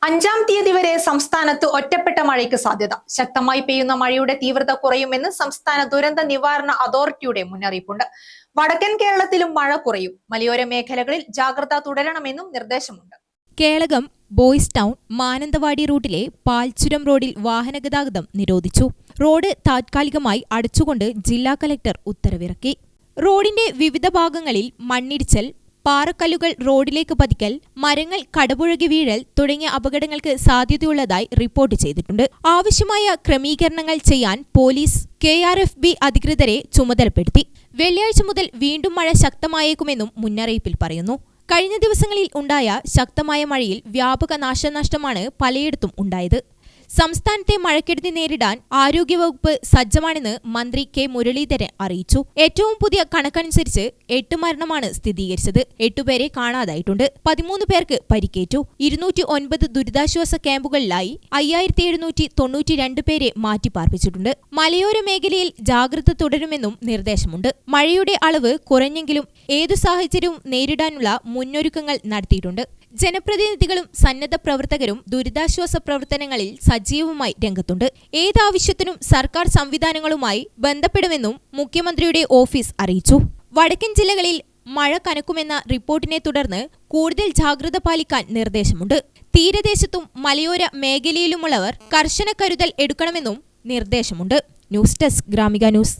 5-ാം തീയതി വരെ സംസ്ഥാനത്ത് ഒറ്റപ്പെട്ട മഴയ്ക്ക് സാധ്യത. ശക്തമായി പെയ്യുന്ന മഴയുടെ തീവ്രത കുറയുമെന്ന് സംസ്ഥാന ദുരന്ത നിവാരണ അതോറിറ്റിയുടെ മുന്നറിയിപ്പുണ്ട്. വടക്കൻ കേരളത്തിലും മഴ കുറയും. മലയോര മേഖലകളിൽ ജാഗ്രത തുടരണമെന്നും നിർദ്ദേശമുണ്ട്. കേളകം, ബോയ്സ് ടൗൺ, മാനന്തവാടി റൂട്ടിലെ പാൽച്ചുരം റോഡിൽ വാഹനഗതാഗതം നിരോധിച്ചു. റോഡ് താത്കാലികമായി അടച്ചുകൊണ്ട് ജില്ലാ കലക്ടർ ഉത്തരവിറക്കി. റോഡിന്റെ വിവിധ ഭാഗങ്ങളിൽ മണ്ണിടിച്ചൽ, പാറക്കല്ലുകൾ റോഡിലേക്ക് പതിക്കൽ, മരങ്ങൾ കടപുഴകി വീഴൽ തുടങ്ങിയ അപകടങ്ങൾക്ക് സാധ്യതയുള്ളതായി റിപ്പോർട്ട് ചെയ്തിട്ടുണ്ട്. ആവശ്യമായ ക്രമീകരണങ്ങൾ ചെയ്യാൻ പോലീസ് KRFB അധികൃതരെ ചുമതലപ്പെടുത്തി. വെള്ളിയാഴ്ച മുതൽ വീണ്ടും മഴ ശക്തമായേക്കുമെന്നും മുന്നറിയിപ്പിൽ പറയുന്നു. കഴിഞ്ഞ ദിവസങ്ങളിൽ ഉണ്ടായ ശക്തമായ മഴയിൽ വ്യാപക നാശനഷ്ടമാണ് പലയിടത്തും ഉണ്ടായത്. സംസ്ഥാനത്തെ മഴക്കെടുതി നേരിടാൻ ആരോഗ്യവകുപ്പ് സജ്ജമാണെന്ന് മന്ത്രി K മുരളീധരൻ അറിയിച്ചു. ഏറ്റവും പുതിയ കണക്കനുസരിച്ച് 8 മരണമാണ് സ്ഥിരീകരിച്ചത്. 8 പേരെ കാണാതായിട്ടുണ്ട്. 13 പേർക്ക് പരിക്കേറ്റു. 209 ദുരിതാശ്വാസ ക്യാമ്പുകളിലായി 5792 പേരെ മാറ്റിപ്പാർപ്പിച്ചിട്ടുണ്ട്. മലയോര മേഖലയിൽ ജാഗ്രത തുടരുമെന്നും നിർദ്ദേശമുണ്ട്. മഴയുടെ അളവ് കുറഞ്ഞെങ്കിലും ഏതു സാഹചര്യവും നേരിടാനുള്ള മുന്നൊരുക്കങ്ങൾ നടത്തിയിട്ടുണ്ട്. ജനപ്രതിനിധികളും സന്നദ്ധ പ്രവർത്തകരും ദുരിതാശ്വാസ പ്രവർത്തനങ്ങളിൽ സജീവമായി രംഗത്തുണ്ട്. ഏതാവശ്യത്തിനും സർക്കാർ സംവിധാനങ്ങളുമായി ബന്ധപ്പെടുമെന്നും മുഖ്യമന്ത്രിയുടെ ഓഫീസ് അറിയിച്ചു. വടക്കൻ ജില്ലകളിൽ മഴ കനക്കുമെന്ന റിപ്പോർട്ടിനെ തുടർന്ന് കൂടുതൽ ജാഗ്രത പാലിക്കാൻ നിർദ്ദേശമുണ്ട്. തീരദേശത്തും മലയോര മേഖലയിലുമുള്ളവർ കർശന കരുതൽ എടുക്കണമെന്നും നിർദ്ദേശമുണ്ട്. News desk Gramika news.